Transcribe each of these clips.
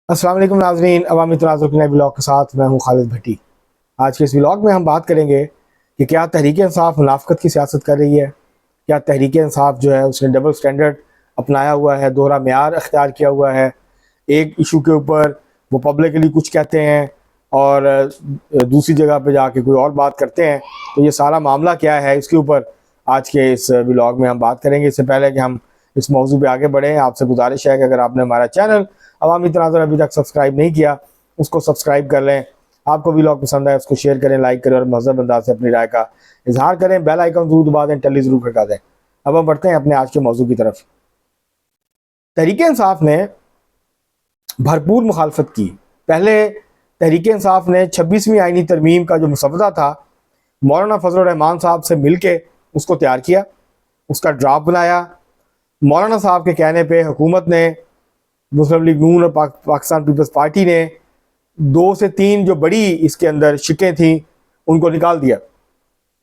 अस्सलाम वालेकुम नाज़रीन, अवामी तनाज़ुर के नए ब्लॉग के साथ मैं हूं खालिद भट्टी। आज के इस ब्लॉग में हम बात करेंगे कि क्या तहरीक इंसाफ मुनाफ़क़त की सियासत कर रही है। क्या तहरीक इंसाफ जो है उसने डबल स्टैंडर्ड अपनाया हुआ है, दोहरा मेयार अख्तियार किया हुआ है। एक इशू के ऊपर वो पब्लिकली कुछ कहते हैं और दूसरी जगह पे जाके कोई और बात करते हैं। तो ये सारा मामला क्या है, इसके ऊपर आज के इस ब्लॉग में हम बात करेंगे। इससे पहले कि हम इस मौजू पे आगे बढ़ें, आपसे गुजारिश है कि अगर आपने हमारा चैनल अवामी तनाज़ुर अभी तक सब्सक्राइब नहीं किया, उसको सब्सक्राइब कर लें। आपको व्लॉग पसंद है उसको शेयर करें, लाइक करें और महज़ब अंदाज से अपनी राय का इजहार करें। बेल आइकन जरूर दबा दें, टल्ली जरूर खड़का दें। अब हम बढ़ते हैं अपने आज के मौजू की तरफ। तहरीक इंसाफ ने भरपूर मुखालफत की। पहले तहरीक इंसाफ ने 26वीं आइनी तरमीम का जो मसवदा था, मौलाना फजल रहमान साहब से मिल के उसको तैयार किया, उसका ड्राफ्ट बनाया। मौलाना साहब के कहने पे हुकूमत ने, मुस्लिम लीग नून और पाकिस्तान पीपल्स पार्टी ने 2 से 3 जो बड़ी इसके अंदर शिकें थी उनको निकाल दिया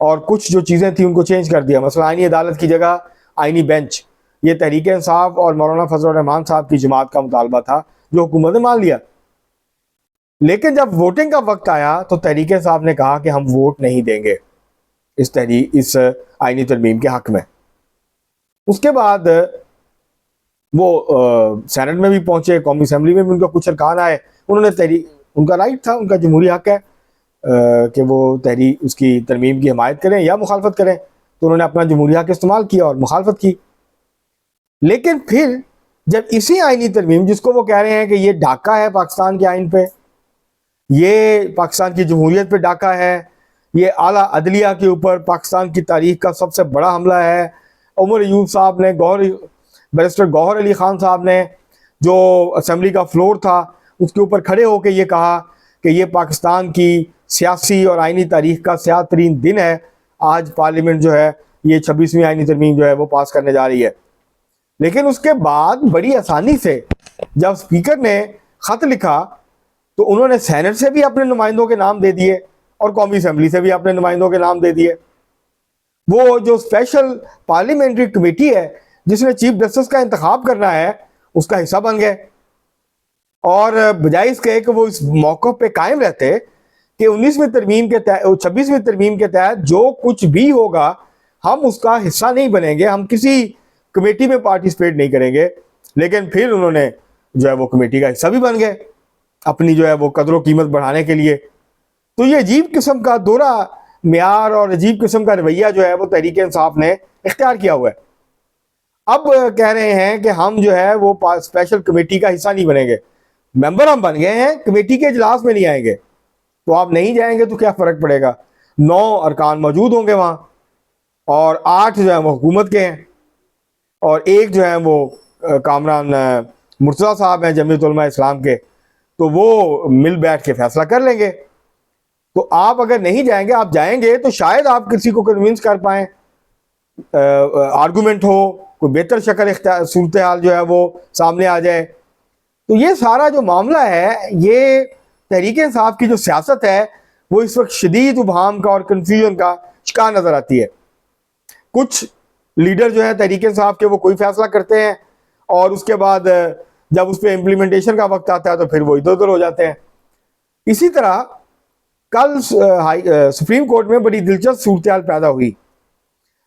और कुछ जो चीज़ें थी उनको चेंज कर दिया। मसला आइनी अदालत की जगह आइनी बेंच। ये तहरीक इंसाफ और मौलाना फजल रहमान साहब की जमात का मुतालबा था जो हुकूमत ने मान लिया। लेकिन जब वोटिंग का वक्त आया तो तहरीक इंसाफ ने कहा कि हम वोट नहीं देंगे इस आइनी तरमीम के हक में। उसके बाद वो सेनेट में भी पहुंचे, कौमी असम्बली में भी उनका कुछ अरकान आए। उन्होंने तहरीक, उनका राइट था, उनका जमहूरी हक है कि वो तहरीक उसकी तरमीम की हमायत करें या मुखालफत करें। तो उन्होंने अपना जमहूरी हक इस्तेमाल किया और मुखालफत की। लेकिन फिर जब इसी आइनी तरमीम, जिसको वो कह रहे हैं कि ये डाका है पाकिस्तान के आइन पे, ये पाकिस्तान की जमहूरियत पे डाका है, ये आला अदलिया के ऊपर पाकिस्तान की तारीख का सबसे बड़ा हमला है। उमर अयूब साहब ने, बैरिस्टर गौहर अली ख़ान साहब ने, जो असम्बली का फ्लोर था उसके ऊपर खड़े होकर ये कहा कि ये पाकिस्तान की सियासी और आइनी तारीख का स्याह तरीन दिन है। आज पार्लियामेंट जो है ये 26वीं आइनी तरमीम जो है वो पास करने जा रही है। लेकिन उसके बाद बड़ी आसानी से जब स्पीकर ने ख़त लिखा तो उन्होंने सेनेट से भी अपने नुमाइंदों के नाम दे दिए और कौमी असम्बली से भी अपने नुमाइंदों के नाम दे दिए। वो जो स्पेशल पार्लियामेंट्री कमेटी है जिसने चीफ जस्टिस का इंतखाब करना है, उसका हिस्सा बन गए। और बजाय इसके कि वो इस मौके पे कायम रहते कि 19वीं तरमीम के तहत, 26वीं तरमीम के तहत जो कुछ भी होगा हम उसका हिस्सा नहीं बनेंगे, हम किसी कमेटी में पार्टिसिपेट नहीं करेंगे। लेकिन फिर उन्होंने जो है वो कमेटी का हिस्सा भी बन गए अपनी जो है वो कदर कीमत बढ़ाने के लिए। तो ये अजीब किस्म का दोहरा मेयार और अजीब किस्म का रवैया जो है वो तहरीक इंसाफ ने इख्तियार किया हुआ है। अब कह रहे हैं कि हम जो है वो स्पेशल कमेटी का हिस्सा नहीं बनेंगे। मेंबर हम बन गए हैं, कमेटी के इजलास में नहीं आएंगे। तो आप नहीं जाएंगे तो क्या फ़र्क पड़ेगा? 9 अरकान मौजूद होंगे वहाँ और 8 जो है वो हुकूमत के हैं और एक जो है वो कामरान मुर्तज़ा साहब हैं जमीयत उलमा इस्लाम के। तो वो मिल बैठ के फैसला कर लेंगे। तो आप अगर नहीं जाएंगे, आप जाएंगे तो शायद आप किसी को कन्विंस कर पाएँ, आर्गूमेंट हो, कोई बेहतर शक्ल सूरत हाल जो है वो सामने आ जाए। तो ये सारा जो मामला है, ये तहरीक इंसाफ की जो सियासत है वो इस वक्त शदीद उबहाम का और कन्फ्यूजन का शिकार नजर आती है। कुछ लीडर जो है तहरीक इंसाफ के वो कोई फैसला करते हैं और उसके बाद जब उस पर इम्प्लीमेंटेशन का वक्त आता है तो फिर वो इधर उधर हो जाते हैं। इसी तरह कल सुप्रीम कोर्ट में बड़ी दिलचस्प सूरत हाल पैदा हुई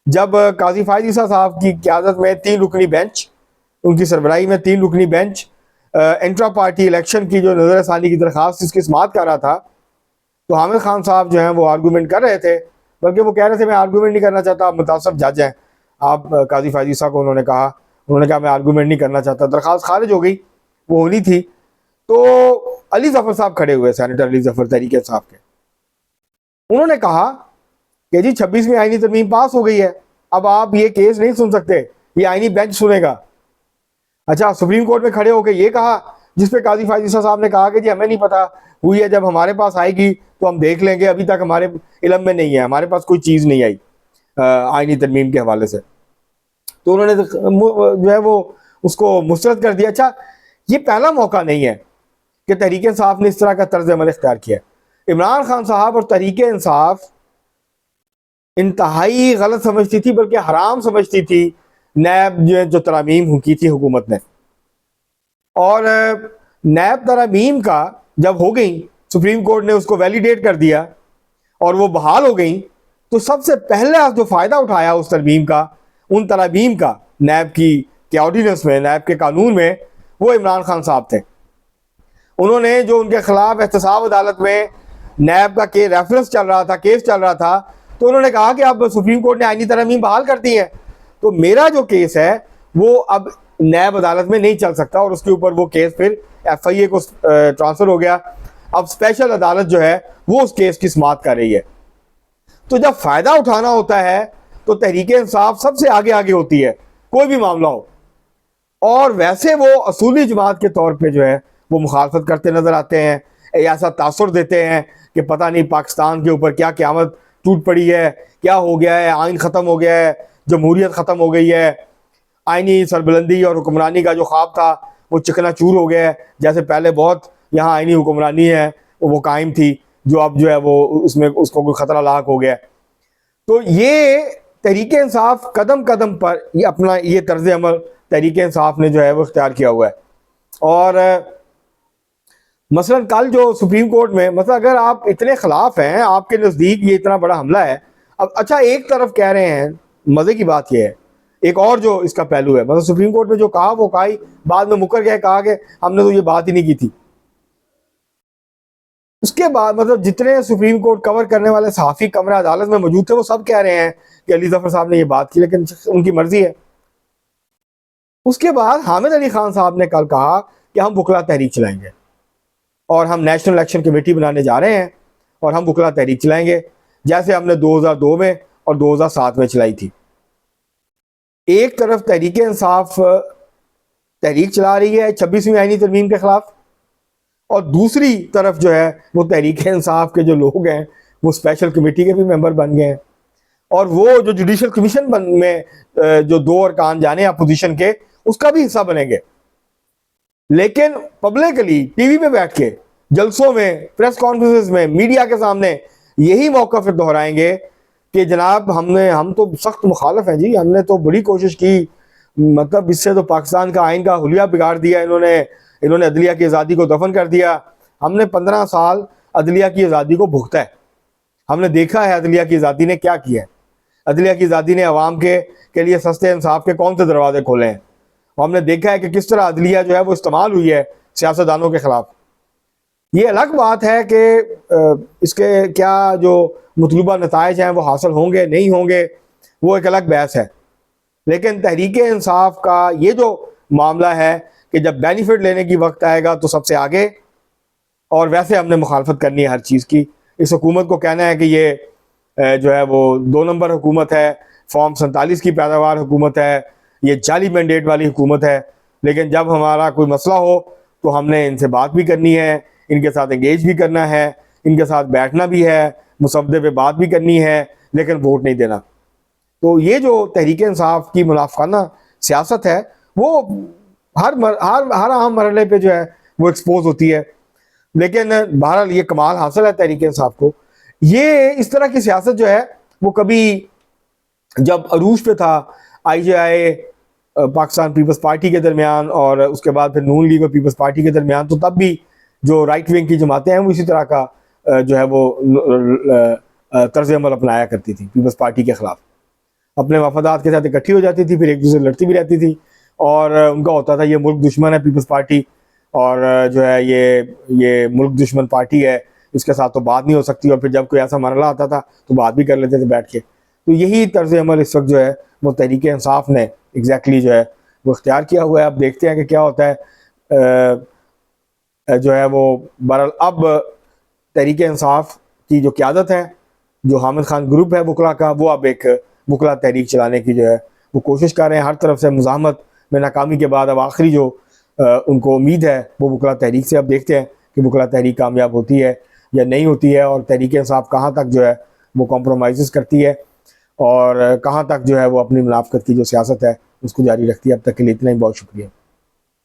जब काजी फायद ईसा साहब की क़यादत में 3 रुकनी बेंच, उनकी सरबराही में 3 रुकनी बेंच इंट्रा पार्टी इलेक्शन की जो नज़रसानी की दरख्वास्त इसकी समाअत कर रहा था। तो हामिद खान साहब जो हैं वो आर्गूमेंट कर रहे थे, बल्कि वो कह रहे थे मैं आर्गूमेंट नहीं करना चाहता, आप मुतासब जज हैं। आप काजी फायद ईसा को उन्होंने कहा मैं आर्गूमेंट नहीं करना चाहता। दरख्वास्त खारिज हो गई, वो होनी थी। तो अली जफ़र साहब खड़े हुए, सेनेटर अली जफ़र तहरीक साहब के। उन्होंने कहा कि जी 26वीं आइनी तरमीम पास हो गई है, अब आप ये केस नहीं सुन सकते, ये आइनी बेंच सुनेगा। अच्छा, सुप्रीम कोर्ट में खड़े होकर ये कहा, जिसपे काजी फायद ईसा साहब ने कहा कि जी हमें नहीं पता हुई है, जब हमारे पास आएगी तो हम देख लेंगे, अभी तक हमारे इल्म में नहीं है, हमारे पास कोई चीज़ नहीं आई आइनी तरमीम के हवाले से। तो उन्होंने जो है वो उसको मुस्तरद कर दिया। अच्छा, ये पहला मौका नहीं है कि तहरीक इंसाफ ने इस तरह का तर्ज अमल इख्तियार किया। इमरान खान साहब और तहरीक इंसाफ इंतहाई गलत समझती थी, बल्कि हराम समझती थी नैब जो तरामीम की थी हुकूमत ने। और नैब तरमीम का जब हो गई, सुप्रीम कोर्ट ने उसको वैलिडेट कर दिया और वो बहाल हो गई, तो सबसे पहले जो फ़ायदा उठाया उस तरमीम का, उन तरमीम का नैब की ऑर्डिनेंस में, नैब के कानून में, वो इमरान खान साहब थे। उन्होंने जो उनके खिलाफ एहतसाब अदालत में नैब का रेफरेंस चल रहा था, केस चल रहा था, तो उन्होंने कहा कि अब सुप्रीम कोर्ट ने आईनी तरमीम बहाल कर दी है, तो मेरा जो केस है वो अब नैब अदालत में नहीं चल सकता, और उसके ऊपर वो केस फिर FIA को ट्रांसफ़र हो गया। अब स्पेशल अदालत जो है वो उस केस की समाअत कर रही है। तो जब फ़ायदा उठाना होता है तो तहरीक इंसाफ सबसे आगे आगे होती है, कोई भी मामला हो। और वैसे वो असूली जमात के तौर पे जो है वो मुखालफत करते नज़र आते हैं, ऐसा तासुर देते हैं कि पता नहीं पाकिस्तान के ऊपर क्या क़यामत टूट पड़ी है, क्या हो गया है, आइन ख़त्म हो गया है, जमहूरियत ख़त्म हो गई है, आइनी सरबलंदी और हुक्मरानी का जो ख्वाब था वो चिकनाचूर हो गया है। जैसे पहले बहुत यहाँ आइनी हुक्मरानी है वो कायम थी, जो अब जो है वो उसमें उसको कोई ख़तरा लाक हो गया। तो ये तहरीक इंसाफ कदम कदम पर ये अपना ये तर्ज अमल तहरीक इंसाफ ने जो है वो इख्तियार किया हुआ है। और मसलन कल जो सुप्रीम कोर्ट में, मतलब अगर आप इतने खिलाफ हैं, आपके नज़दीक ये इतना बड़ा हमला है, अब अच्छा एक तरफ कह रहे हैं, मज़े की बात यह है, एक और जो इसका पहलू है, मतलब सुप्रीम कोर्ट में जो कहा वो कहा ही, बाद में मुकर गए, कहा कि हमने तो ये बात ही नहीं की थी। उसके बाद मतलब जितने सुप्रीम कोर्ट कवर करने वाले सहाफ़ी कमरा अदालत में मौजूद थे वो सब कह रहे हैं कि अली ज़फ़र साहब ने ये बात की, लेकिन उनकी मर्जी है। उसके बाद हामिद अली खान साहब ने कल कहा कि हम बुकला तहरीक चलाएंगे और हम नेशनल इलेक्शन कमेटी बनाने जा रहे हैं और हम बुकला तहरीक चलाएंगे, जैसे हमने 2002 में और 2007 में चलाई थी। एक तरफ तहरीक इंसाफ तहरीक चला रही है 26वीं आईनी तरमीम के खिलाफ, और दूसरी तरफ जो है वो तहरीक इंसाफ के जो लोग हैं वो स्पेशल कमेटी के भी मेंबर बन गए हैं, और वो जो जुडिशल कमीशन में जो 2 अरकान जाने अपोजिशन के, उसका भी हिस्सा बनेंगे। लेकिन पब्लिकली टीवी पे बैठ के, जलसों में, प्रेस कॉन्फ्रेंसेस में, मीडिया के सामने यही मौका फिर दोहराएंगे कि जनाब हम तो सख्त मुखालिफ हैं जी, हमने तो बड़ी कोशिश की, मतलब इससे तो पाकिस्तान का आइन का हुलिया बिगाड़ दिया इन्होंने अदलिया की आज़ादी को दफन कर दिया। हमने 15 साल अदलिया की आज़ादी को भुगता है, हमने देखा है अदलिया की आज़ादी ने क्या किया है। अदलिया की आज़ादी ने अवाम के लिए सस्ते इंसाफ के कौन से दरवाजे खोले हैं, और हमने देखा है कि किस तरह अदलिया जो है वो इस्तेमाल हुई है सियासतदानों के खिलाफ। ये अलग बात है कि इसके क्या जो मतलूबा नताइज हैं वो हासिल होंगे नहीं होंगे, वो एक अलग बहस है। लेकिन तहरीक इंसाफ का ये जो मामला है कि जब बेनिफिट लेने की वक्त आएगा तो सबसे आगे, और वैसे हमने मुखालफत करनी है हर चीज़ की। इस हुकूमत को कहना है कि ये जो है वो 2 नंबर हुकूमत है, फॉर्म 47 की पैदावार हुकूमत है, ये जाली मैंडेट वाली हुकूमत है। लेकिन जब हमारा कोई मसला हो तो हमने इनसे बात भी करनी है, इनके साथ एंगेज भी करना है, इनके साथ बैठना भी है, मुसद्दे पे बात भी करनी है, लेकिन वोट नहीं देना। तो ये जो तहरीक इंसाफ की मुनाफिकाना सियासत है वो हर अहम मरहले पे जो है वो एक्सपोज होती है। लेकिन बहरहाल ये कमाल हासिल है तहरीक इंसाफ को। ये इस तरह की सियासत जो है वो कभी जब अरूज पे था IJI पाकिस्तान पीपल्स पार्टी के दरमियान, और उसके बाद फिर नून लीग और पीपल्स पार्टी के दरमियान, तो तब भी जो राइट विंग की जमातें हैं वो इसी तरह का जो है वो तर्ज अमल अपनाया करती थी पीपल्स पार्टी के ख़िलाफ़। अपने वफादात के साथ इकट्ठी हो जाती थी, फिर एक दूसरे लड़ती भी रहती थी, और उनका होता था ये मुल्क दुश्मन है पीपल्स पार्टी, और जो है ये मुल्क दुश्मन पार्टी है, इसके साथ तो बात नहीं हो सकती। और फिर जब कोई ऐसा मरला आता था तो बात भी कर लेते थे बैठ के। तो यही तर्ज अमल इस वक्त जो है वो तहरीक इंसाफ ने एग्जैक्टली जो है वो इख्तियार किया हुआ है। अब देखते हैं कि क्या होता है। जो है वो बहरहाल अब तहरीक इंसाफ की जो क़यादत है, जो हामिद खान ग्रुप है बुकला का, वो अब एक बुकला तहरीक चलाने की जो है वो कोशिश कर रहे हैं। हर तरफ से मुज़ाहमत में नाकामी के बाद अब आखिरी जो उनको उम्मीद है वो बुकला तहरीक से। अब देखते हैं कि बुकला तहरीक कामयाब होती है या नहीं होती है, और तहरीक इंसाफ कहाँ तक जो है वो कॉम्प्रोमाइज़ करती है, और कहाँ तक जो है वो अपनी मुनाफ़कत की जो सियासत है उसको जारी रखती है। अब तक के लिए इतना ही, बहुत शुक्रिया।